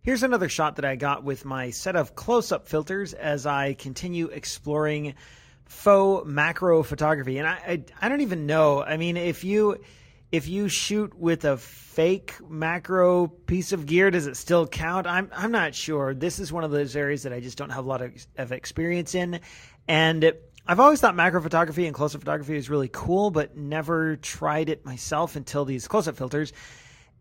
Here's another shot that I got with my set of close-up filters as I continue exploring faux macro photography. And I don't even know. I mean, if you shoot with a fake macro piece of gear, does it still count? I'm not sure. This is one of those areas that I just don't have a lot of experience in. And I've always thought macro photography and close-up photography is really cool, but never tried it myself until these close-up filters.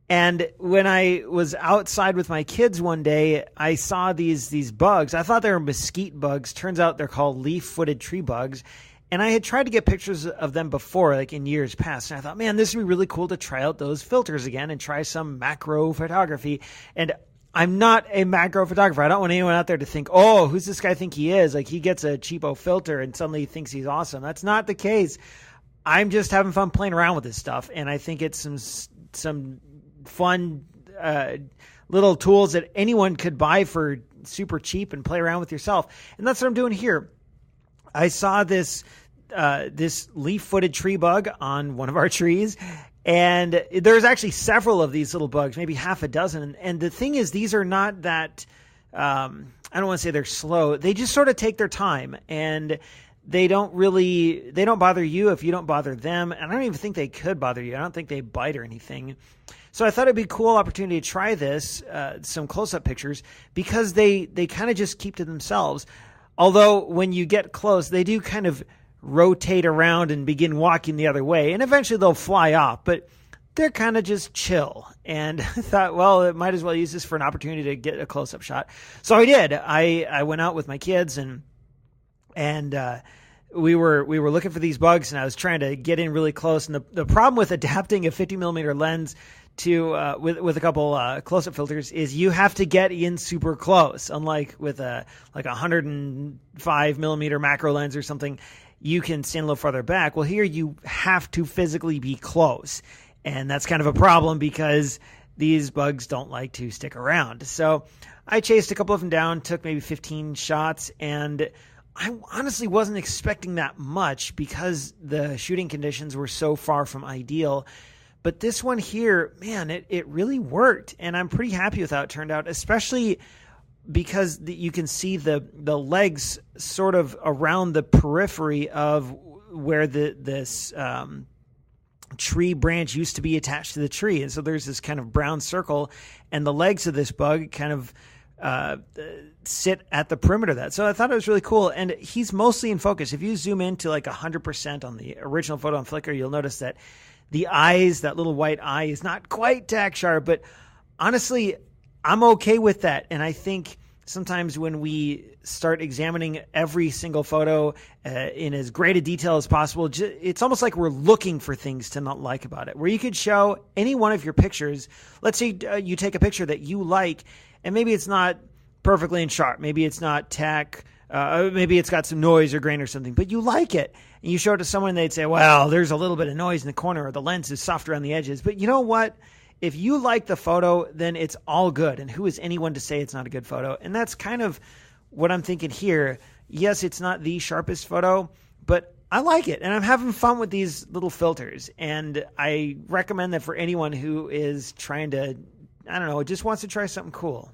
And when I was outside with my kids one day, I saw these bugs. I thought they were mesquite bugs. Turns out they're called leaf-footed tree bugs. And I had tried to get pictures of them before, like in years past. And I thought, man, this would be really cool to try out those filters again and try some macro photography. And I'm not a macro photographer. I don't want anyone out there to think, oh, who's this guy think he is? Like he gets a cheapo filter and suddenly he thinks he's awesome. That's not the case. I'm just having fun playing around with this stuff. And I think it's some fun little tools that anyone could buy for super cheap and play around with yourself. And that's what I'm doing here. I saw this leaf-footed tree bug on one of our trees, and there's actually several of these little bugs, maybe half a dozen. And the thing is, these are not that I don't want to say they're slow. They just sort of take their time, and they don't bother you if you don't bother them. And I don't even think they could bother you. I don't think they bite or anything. So I thought it'd be a cool opportunity to try this, some close-up pictures, because they kind of just keep to themselves. Although when you get close, they do kind of rotate around and begin walking the other way. And eventually they'll fly off, but they're kind of just chill. And I thought, well, it might as well use this for an opportunity to get a close-up shot. So I did. I went out with my kids and we were looking for these bugs, and I was trying to get in really close. And the problem with adapting a 50 millimeter lens to with a couple close-up filters is you have to get in super close. Unlike with a 105 millimeter macro lens or something, you can stand a little farther back. Well, here you have to physically be close, and that's kind of a problem because these bugs don't like to stick around. So I chased a couple of them down, took maybe 15 shots, and I honestly wasn't expecting that much because the shooting conditions were so far from ideal. But this one here, man, it really worked, and I'm pretty happy with how it turned out, especially because you can see the legs sort of around the periphery of where this tree branch used to be attached to the tree. And so there's this kind of brown circle, and the legs of this bug kind of sit at the perimeter of that. So I thought it was really cool. And he's mostly in focus. If you zoom in to like 100% on the original photo on Flickr, you'll notice that the eyes, that little white eye, is not quite tack sharp. But honestly, I'm okay with that. And I think sometimes when we start examining every single photo in as great a detail as possible, it's almost like we're looking for things to not like about it. Where you could show any one of your pictures. Let's say you take a picture that you like, and maybe it's not perfectly in sharp. Maybe it's not tack. Maybe it's got some noise or grain or something, but you like it. And you show it to someone, and they'd say, well, there's a little bit of noise in the corner, or the lens is soft around the edges. But you know what? If you like the photo, then it's all good. And who is anyone to say it's not a good photo? And that's kind of what I'm thinking here. Yes, it's not the sharpest photo, but I like it. And I'm having fun with these little filters. And I recommend that for anyone who is trying to, I don't know, just wants to try something cool.